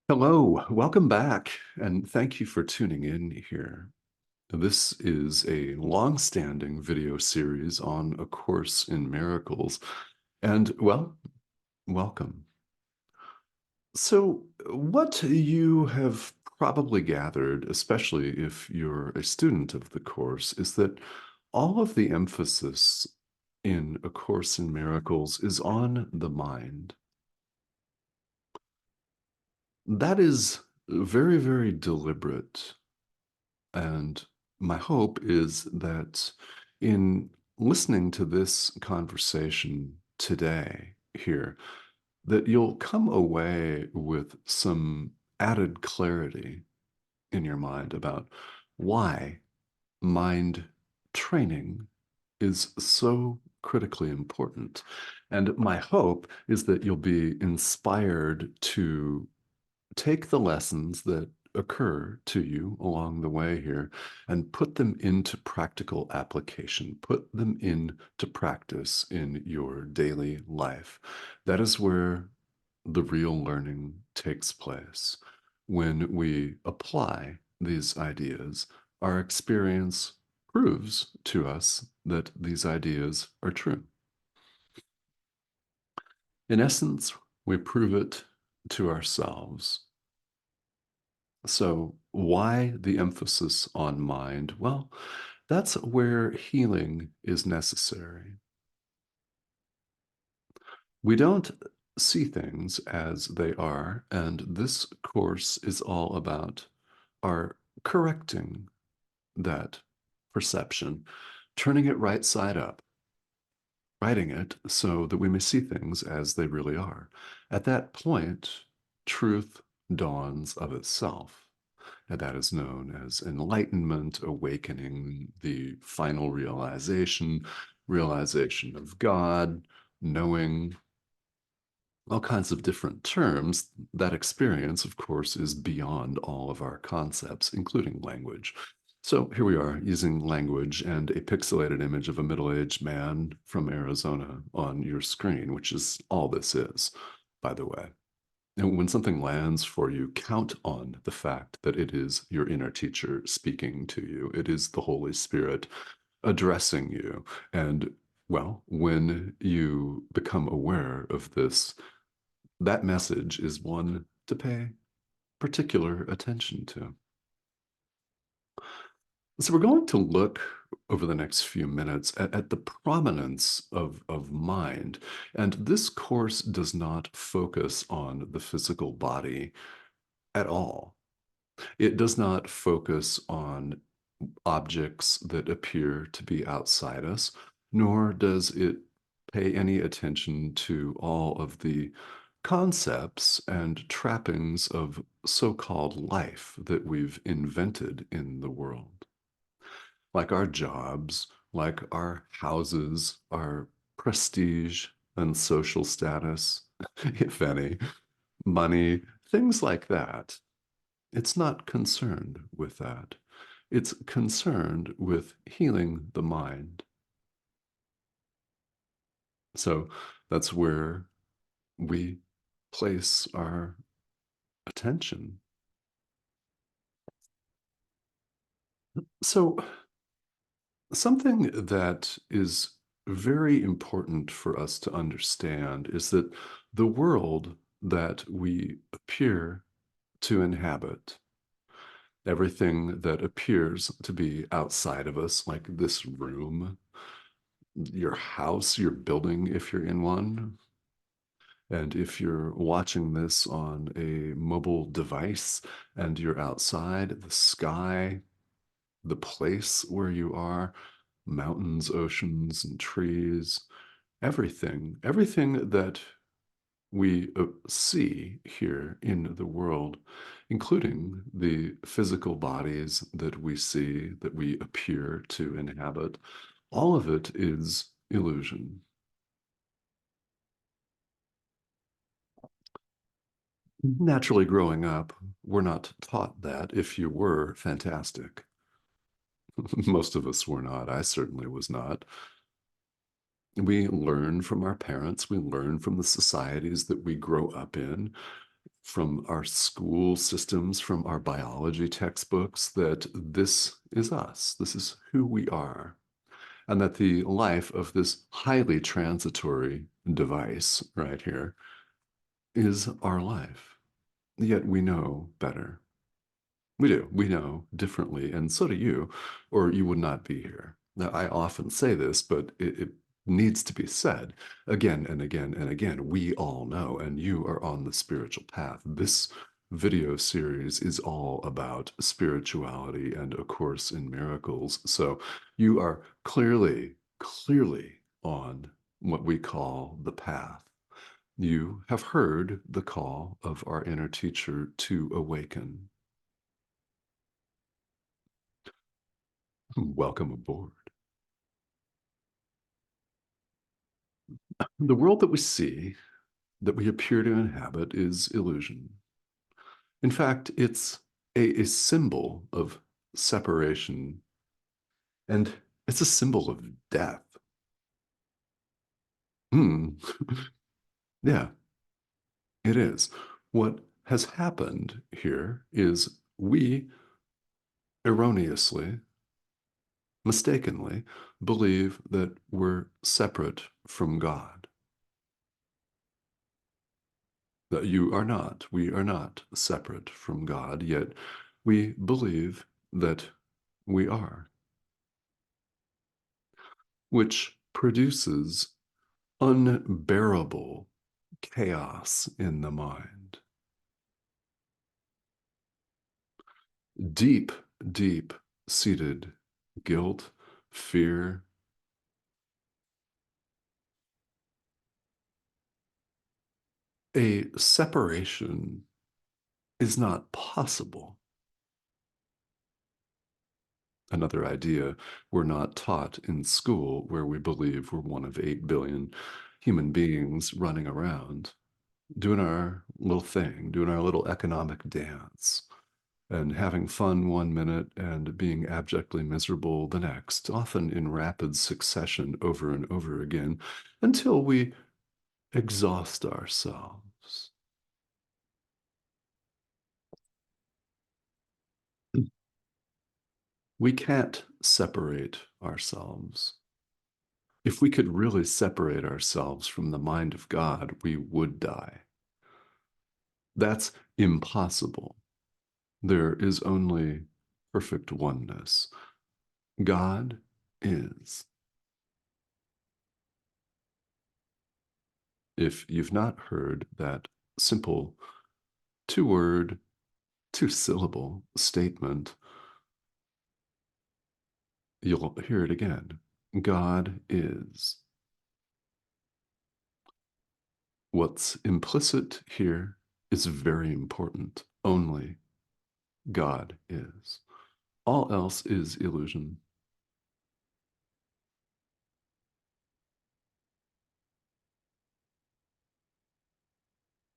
Hello, welcome back, and thank you for tuning in here. This is a long-standing video series on A Course in Miracles, and well, welcome. So, what you have probably gathered, especially if you're a student of the course, is that all of the emphasis in A Course in Miracles is on the mind. That is very, very deliberate. And my hope is that in listening to this conversation today here, that you'll come away with some added clarity in your mind about why mind training is so critically important. And my hope is that you'll be inspired to take the lessons that occur to you along the way here and put them into practical application, put them into practice in your daily life. That is where the real learning takes place. When we apply these ideas, our experience proves to us that these ideas are true. In essence, we prove it to ourselves. So, why the emphasis on mind? Well, that's where healing is necessary. We don't see things as they are, and this course is all about our correcting that perception, turning it right side up, writing it so that we may see things as they really are. At that point, truth dawns of itself. And that is known as enlightenment, awakening, the final realization, realization of God, knowing, all kinds of different terms. That experience, of course, is beyond all of our concepts, including language. So here we are using language and a pixelated image of a middle-aged man from Arizona on your screen, which is all this is, by the way. And when something lands for you, count on the fact that it is your inner teacher speaking to you. It is the Holy Spirit addressing you. And well, when you become aware of this, that message is one to pay particular attention to. So we're going to look over the next few minutes at the prominence of mind. And this course does not focus on the physical body at all. It does not focus on objects that appear to be outside us, nor does it pay any attention to all of the concepts and trappings of so-called life that we've invented in the world, like our jobs, like our houses, our prestige and social status, if any, money, things like that. It's not concerned with that. It's concerned with healing the mind. So that's where we place our attention. So, something that is very important for us to understand is that the world that we appear to inhabit, everything that appears to be outside of us, like this room, your house, your building, if you're in one, and if you're watching this on a mobile device and you're outside, the sky, the place where you are, mountains, oceans, and trees, everything that we see here in the world, including the physical bodies that we see, that we appear to inhabit, all of it is illusion. Naturally, growing up, we're not taught that. If you were, fantastic. Most of us were not. I certainly was not. We learn from our parents, we learn from the societies that we grow up in. from our school systems, from our biology textbooks, that this is us, this is who we are, and that the life of this highly transitory device right here is our life. Yet we know better. We do. We know differently, and so do you, or you would not be here. Now, I often say this, but it needs to be said again and again and again. We all know, and you are on the spiritual path. This video series is all about spirituality and A Course in Miracles. So you are clearly on what we call the path. You have heard the call of our inner teacher to awaken. Welcome aboard. The world that we see, that we appear to inhabit, is illusion. In fact, it's a symbol of separation, and it's a symbol of death. Hmm. Yeah, it is. What has happened here is we erroneously, mistakenly, believe that we're separate from God. That you are not. We are not separate from God, yet we believe that we are, which produces unbearable chaos in the mind. Deep, deep seated guilt, fear. A separation is not possible. Another idea we're not taught in school, where we believe we're one of 8 billion human beings running around, doing our little thing, doing our little economic dance, and having fun 1 minute and being abjectly miserable the next, often in rapid succession over and over again, until we exhaust ourselves. We can't separate ourselves. If we could really separate ourselves from the mind of God, we would die. That's impossible. There is only perfect oneness. God is. If you've not heard that simple 2 word, 2 syllable statement, you'll hear it again. God is. What's implicit here is very important. Only God is. All else is illusion.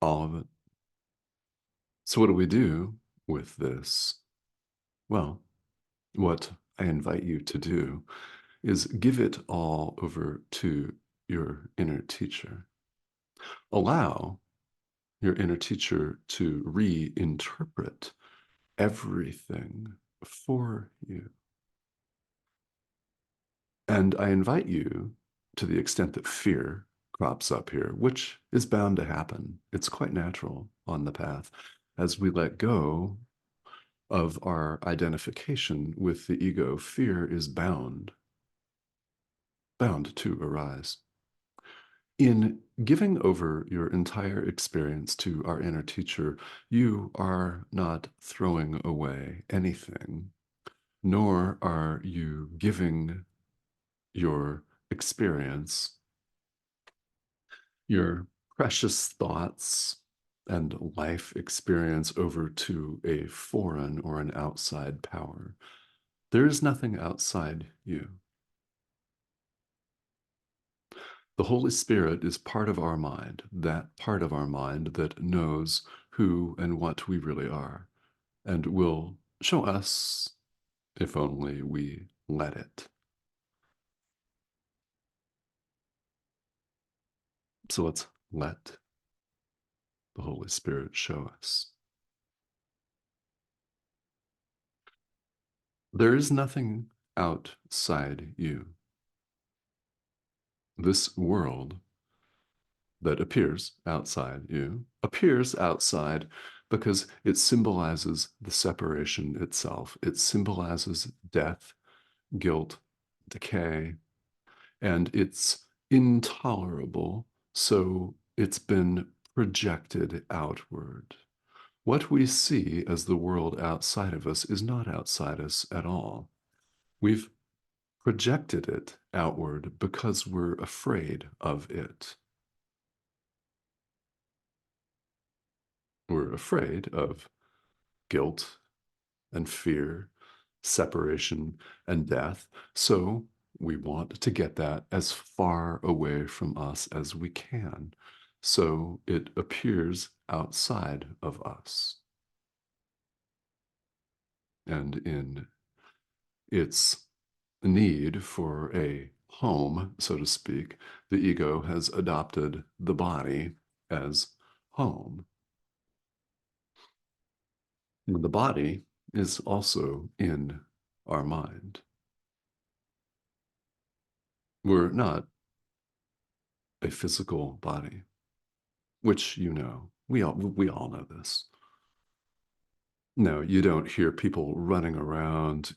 All of it. So, what do we do with this? Well, what I invite you to do is give it all over to your inner teacher. Allow your inner teacher to reinterpret everything for you. And I invite you, to the extent that fear crops up here, which is bound to happen, it's quite natural on the path, as we let go of our identification with the ego, fear is bound to arise. In giving over your entire experience to our inner teacher, you are not throwing away anything, nor are you giving your experience, your precious thoughts and life experience over to a foreign or an outside power. There is nothing outside you. The Holy Spirit is part of our mind, that part of our mind that knows who and what we really are, and will show us if only we let it. So let's let the Holy Spirit show us. There is nothing outside you. This world that appears outside because it symbolizes the separation itself. It symbolizes death, guilt, decay, and it's intolerable, so it's been projected outward. What we see as the world outside of us is not outside us at all. We've projected it outward because we're afraid of it. We're afraid of guilt and fear, separation and death. So we want to get that as far away from us as we can. So it appears outside of us. And in its need for a home, so to speak, the ego has adopted the body as home. And the body is also in our mind. We're not a physical body, which you know. We all know this. No, you don't hear people running around,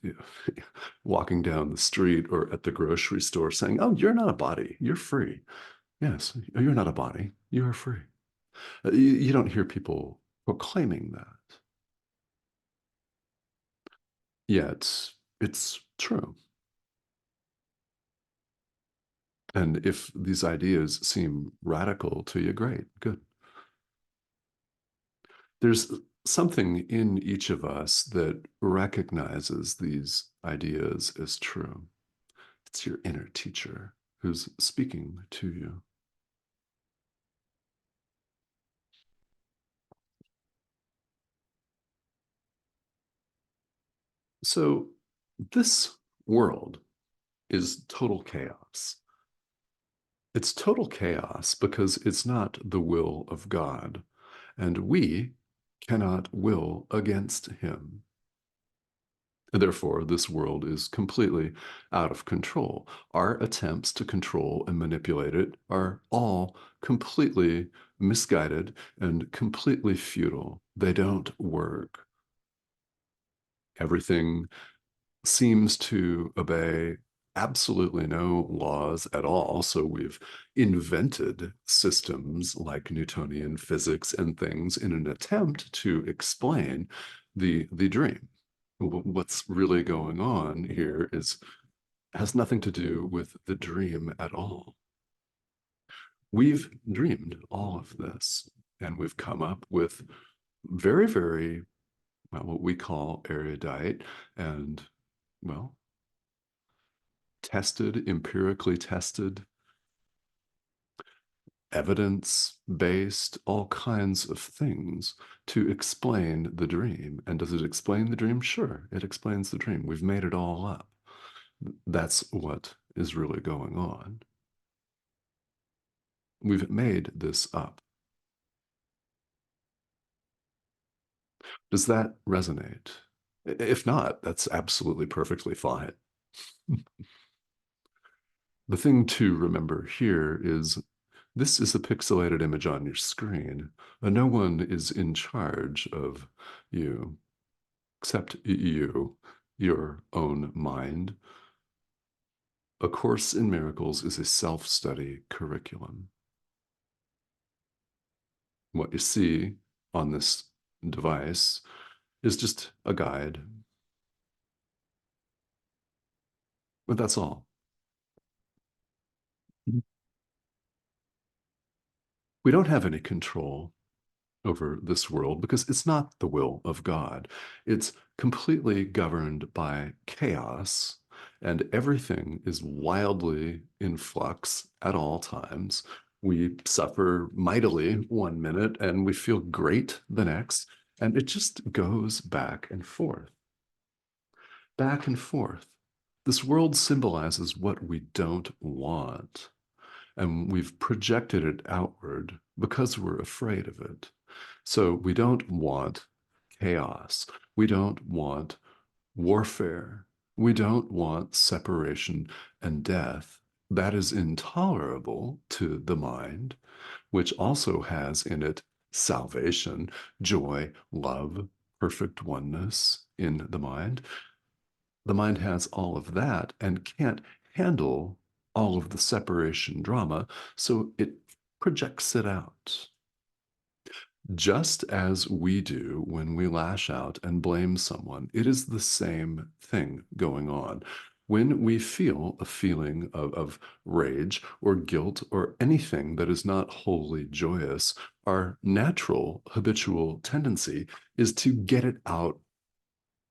walking down the street or at the grocery store saying, "Oh, you're not a body. You're free." Yes, you're not a body. You are free. You don't hear people proclaiming that. Yet it's true. And if these ideas seem radical to you, great, good. There's something in each of us that recognizes these ideas as true. It's your inner teacher who's speaking to you. So, this world is total chaos. It's total chaos because it's not the will of God, and we cannot will against him. And therefore, this world is completely out of control. Our attempts to control and manipulate it are all completely misguided and completely futile. They don't work. Everything seems to obey absolutely no laws at all. So we've invented systems like Newtonian physics and things in an attempt to explain the dream. What's really going on here is has nothing to do with the dream at all. We've dreamed all of this, and we've come up with very, very, well, what we call erudite and, well, tested, empirically tested, evidence based, all kinds of things to explain the dream. And does it explain the dream? Sure, it explains the dream. We've made it all up. That's what is really going on. We've made this up. Does that resonate? If not, that's absolutely perfectly fine. The thing to remember here is this is a pixelated image on your screen, and no one is in charge of you except you, your own mind. A Course in Miracles is a self-study curriculum. What you see on this device is just a guide, but that's all. We don't have any control over this world because it's not the will of God. It's completely governed by chaos, and everything is wildly in flux at all times. We suffer mightily one minute and we feel great the next, and it just goes back and forth. Back and forth. This world symbolizes what we don't want, and we've projected it outward because we're afraid of it. So we don't want chaos. We don't want warfare. We don't want separation and death. That is intolerable to the mind, which also has in it salvation, joy, love, perfect oneness in the mind. The mind has all of that and can't handle all of the separation drama, so it projects it out. Just as we do when we lash out and blame someone, it is the same thing going on. When we feel a feeling of rage or guilt or anything that is not wholly joyous, our natural habitual tendency is to get it out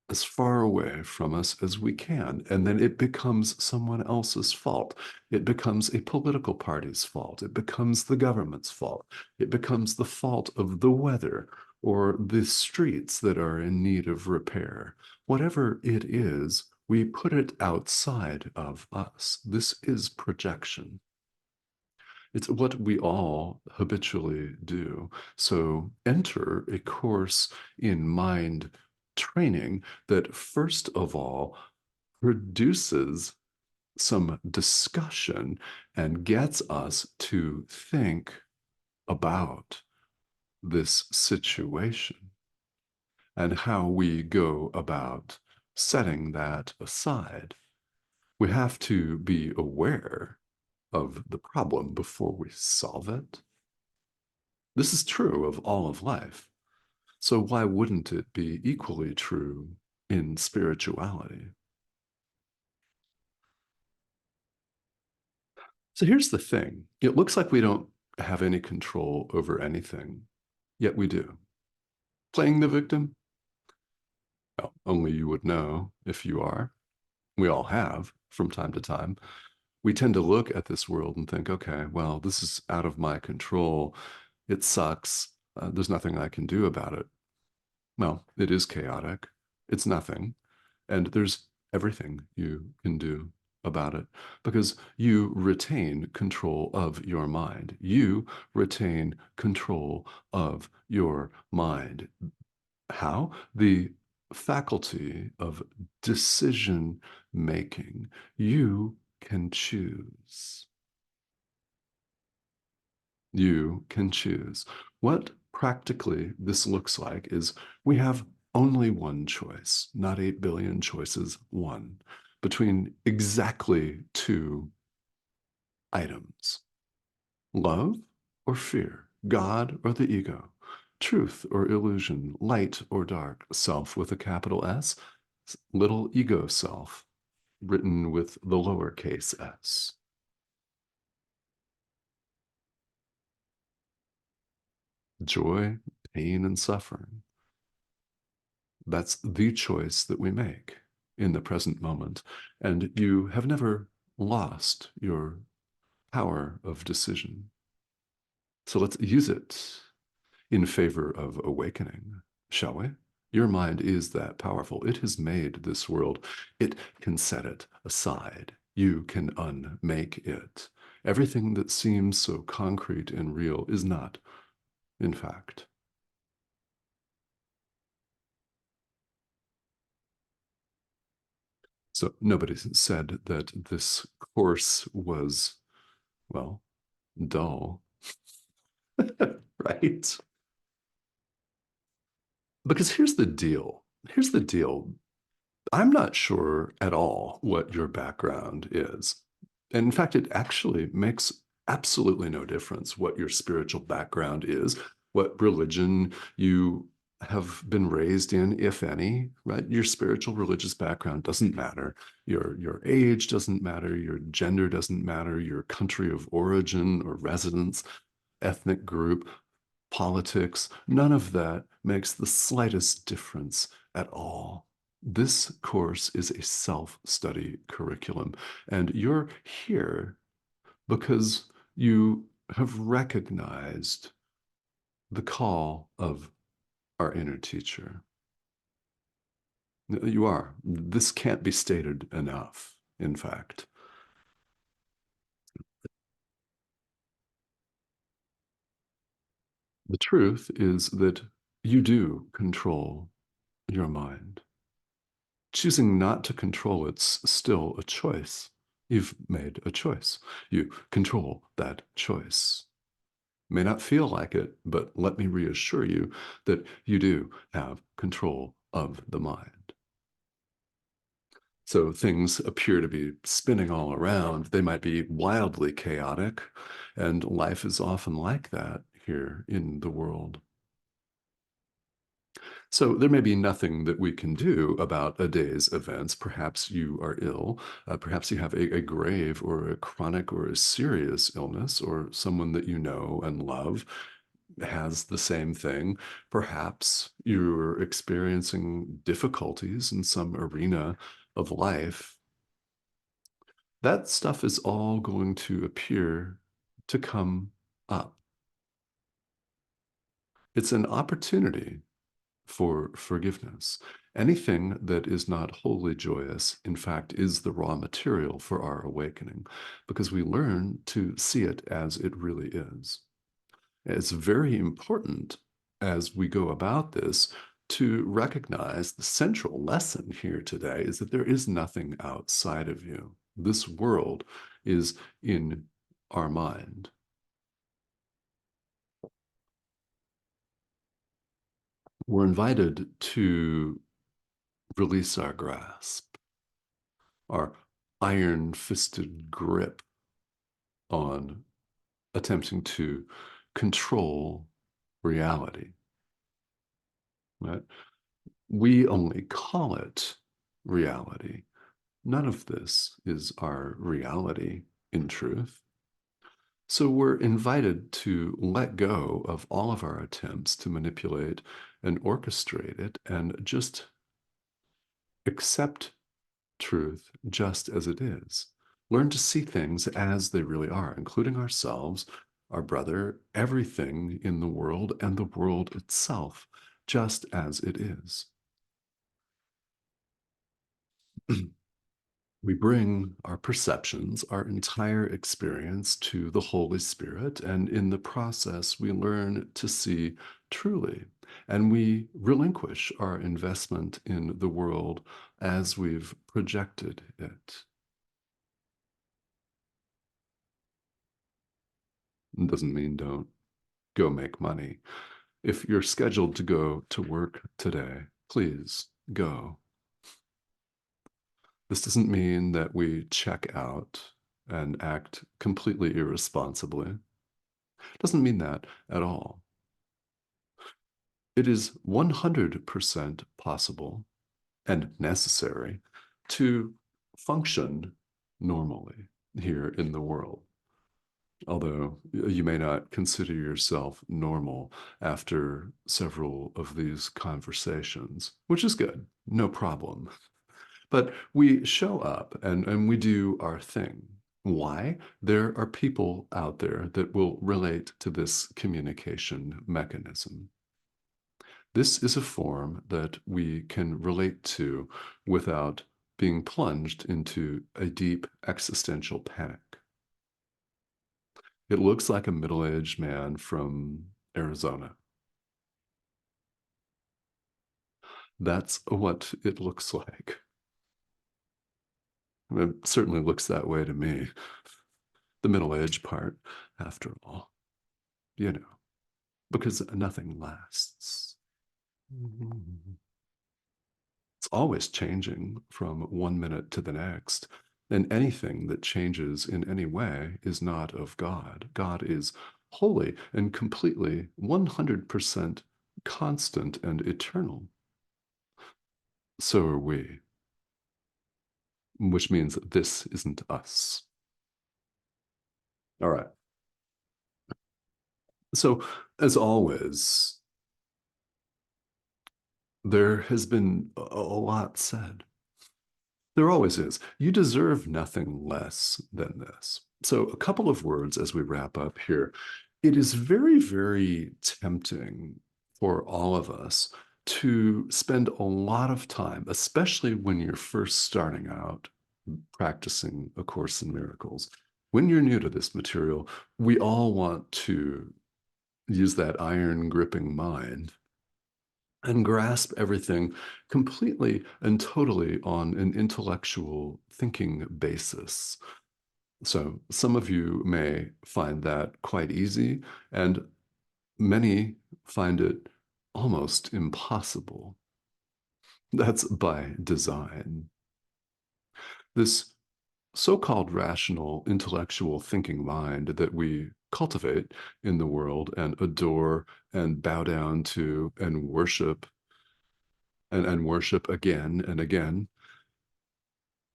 as far away from us as we can. And then it becomes someone else's fault. It becomes a political party's fault. It becomes the government's fault. It becomes the fault of the weather or the streets that are in need of repair. Whatever it is, we put it outside of us. This is projection. It's what we all habitually do. So enter a course in mind training that, first of all, produces some discussion and gets us to think about this situation and how we go about setting that aside. We have to be aware of the problem before we solve it. This is true of all of life. So why wouldn't it be equally true in spirituality? So here's the thing. It looks like we don't have any control over anything, yet we do. Playing the victim? Well, only you would know if you are. We all have from time to time. We tend to look at this world and think, okay, well, this is out of my control. It sucks. There's nothing I can do about it. Well, it is chaotic. It's nothing. And there's everything you can do about it because you retain control of your mind. You retain control of your mind. How? The faculty of decision making. You can choose. You can choose. What practically this looks like is we have only one choice, not 8 billion choices, one, between exactly two items: love or fear, God or the ego, truth or illusion, light or dark, self with a capital S, little ego self, written with the lowercase s. Joy, pain, and suffering. That's the choice that we make in the present moment. And you have never lost your power of decision. So let's use it in favor of awakening, shall we? Your mind is that powerful. It has made this world. It can set it aside. You can unmake it. Everything that seems so concrete and real is not, in fact. So nobody said that this course was, well, dull, right? Because here's the deal. Here's the deal. I'm not sure at all what your background is. And in fact, it actually makes absolutely no difference what your spiritual background is, what religion you have been raised in, if any, right? Your spiritual religious background doesn't matter. Your age doesn't matter. Your gender doesn't matter. Your country of origin or residence, ethnic group, politics, none of that makes the slightest difference at all. This course is a self-study curriculum, and you're here because you have recognized the call of our inner teacher. You are. This can't be stated enough, in fact. The truth is that you do control your mind. Choosing not to control it's still a choice. You've made a choice. You control that choice. May not feel like it, but let me reassure you that you do have control of the mind. So things appear to be spinning all around. They might be wildly chaotic, and life is often like that here in the world. So there may be nothing that we can do about a day's events. Perhaps you are ill. Perhaps you have a grave or a chronic or a serious illness, or someone that you know and love has the same thing. Perhaps you're experiencing difficulties in some arena of life. That stuff is all going to appear to come up. It's an opportunity for forgiveness. Anything that is not wholly joyous, in fact, is the raw material for our awakening because we learn to see it as it really is. It's very important as we go about this to recognize the central lesson here today is that there is nothing outside of you. This world is in our mind. We're invited to release our grasp, our iron fisted grip on attempting to control reality. Right? We only call it reality. None of this is our reality in truth. So we're invited to let go of all of our attempts to manipulate and orchestrate it and just accept truth just as it is. Learn to see things as they really are, including ourselves, our brother, everything in the world, and the world itself, just as it is. We bring our perceptions, our entire experience to the Holy Spirit, and in the process, we learn to see truly, and we relinquish our investment in the world as we've projected it. It doesn't mean don't go make money. If you're scheduled to go to work today, please go. This doesn't mean that we check out and act completely irresponsibly. It doesn't mean that at all. It is 100% possible and necessary to function normally here in the world. Although you may not consider yourself normal after several of these conversations, which is good, no problem. But we show up and we do our thing. Why? There are people out there that will relate to this communication mechanism. This is a form that we can relate to without being plunged into a deep existential panic. It looks like a middle-aged man from Arizona. That's what it looks like. It certainly looks that way to me. The middle-aged part, after all, you know, because nothing lasts. It's always changing from one minute to the next. And anything that changes in any way is not of God. God is holy and completely 100% constant and eternal. So are we, which means that this isn't us. All right. So, as always, there has been a lot said. There always is. You deserve nothing less than this. So, a couple of words as we wrap up here. It is very, very tempting for all of us to spend a lot of time, especially when you're first starting out practicing A Course in Miracles. When you're new to this material, we all want to use that iron gripping mind and grasp everything completely and totally on an intellectual thinking basis. So some of you may find that quite easy, and many find it almost impossible. That's by design. This so-called rational, intellectual thinking mind that we cultivate in the world and adore and bow down to and worship and worship again and again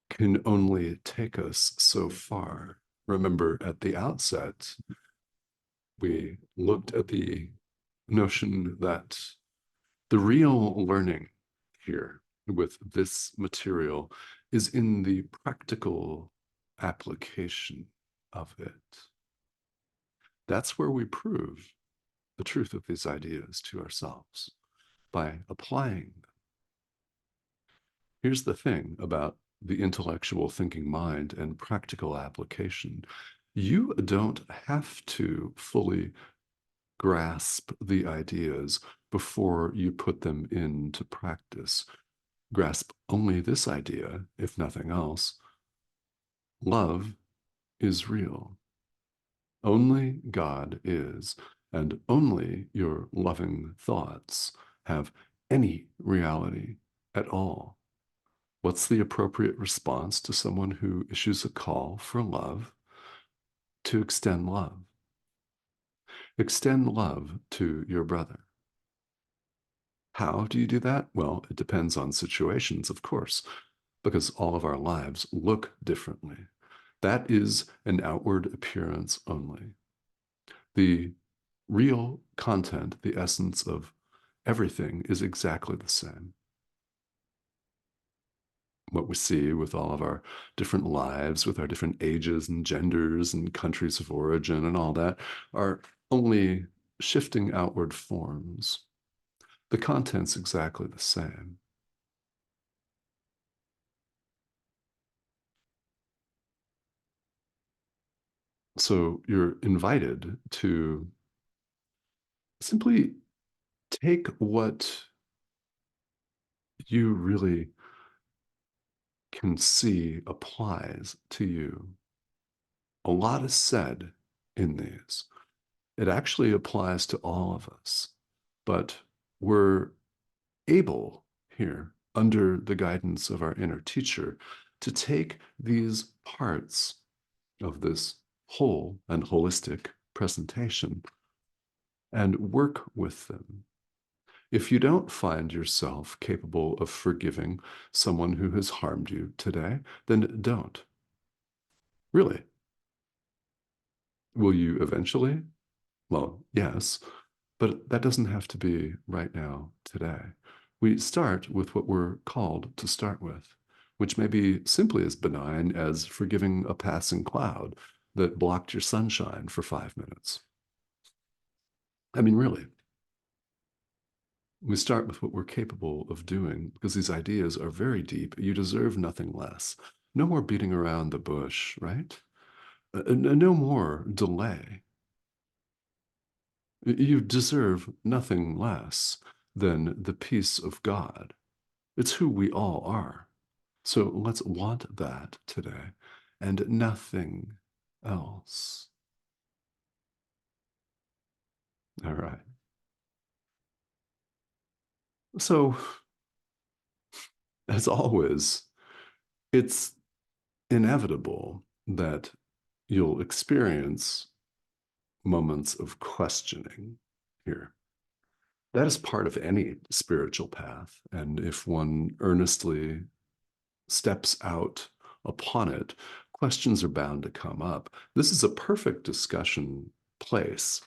can only take us so far. Remember, at the outset, we looked at the notion that the real learning here with this material is in the practical application of it. That's where we prove the truth of these ideas to ourselves by applying them. Here's the thing about the intellectual thinking mind and practical application. You don't have to fully grasp the ideas before you put them into practice. Grasp only this idea, if nothing else. Love is real. Only God is, and only your loving thoughts have any reality at all. What's the appropriate response to someone who issues a call for love? To extend love. Extend love to your brother. How do you do that? Well, it depends on situations, of course, because all of our lives look differently. That is an outward appearance only. The real content, the essence of everything is exactly the same. What we see with all of our different lives, with our different ages and genders and countries of origin and all that, are only shifting outward forms. The content's exactly the same. So you're invited to simply take what you really can see applies to you. A lot is said in these. It actually applies to all of us, but we're able here, under the guidance of our inner teacher, to take these parts of this whole and holistic presentation and work with them. If you don't find yourself capable of forgiving someone who has harmed you today, then don't. Really. Will you eventually? Well, yes, but that doesn't have to be right now, today. We start with what we're called to start with, which may be simply as benign as forgiving a passing cloud that blocked your sunshine for 5 minutes. I mean, really, we start with what we're capable of doing because these ideas are very deep. You deserve nothing less. No more beating around the bush, right? No more delay. You deserve nothing less than the peace of God. It's who we all are. So let's want that today and nothing else. All right. So, as always, it's inevitable that you'll experience moments of questioning here. That is part of any spiritual path. And if one earnestly steps out upon it, questions are bound to come up. This is a perfect discussion place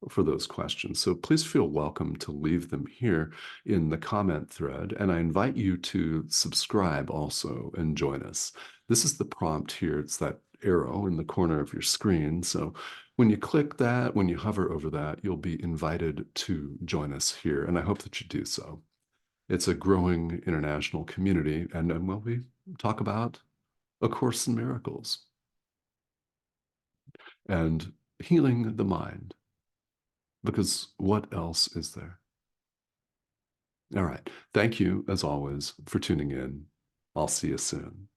for those questions. So please feel welcome to leave them here in the comment thread. And I invite you to subscribe also and join us. This is the prompt here. It's that arrow in the corner of your screen. So when you click that, when you hover over that, you'll be invited to join us here. And I hope that you do so. It's a growing international community, and well, we talk about A Course in Miracles and healing the mind. because what else is there? All right. Thank you, as always, for tuning in. I'll see you soon.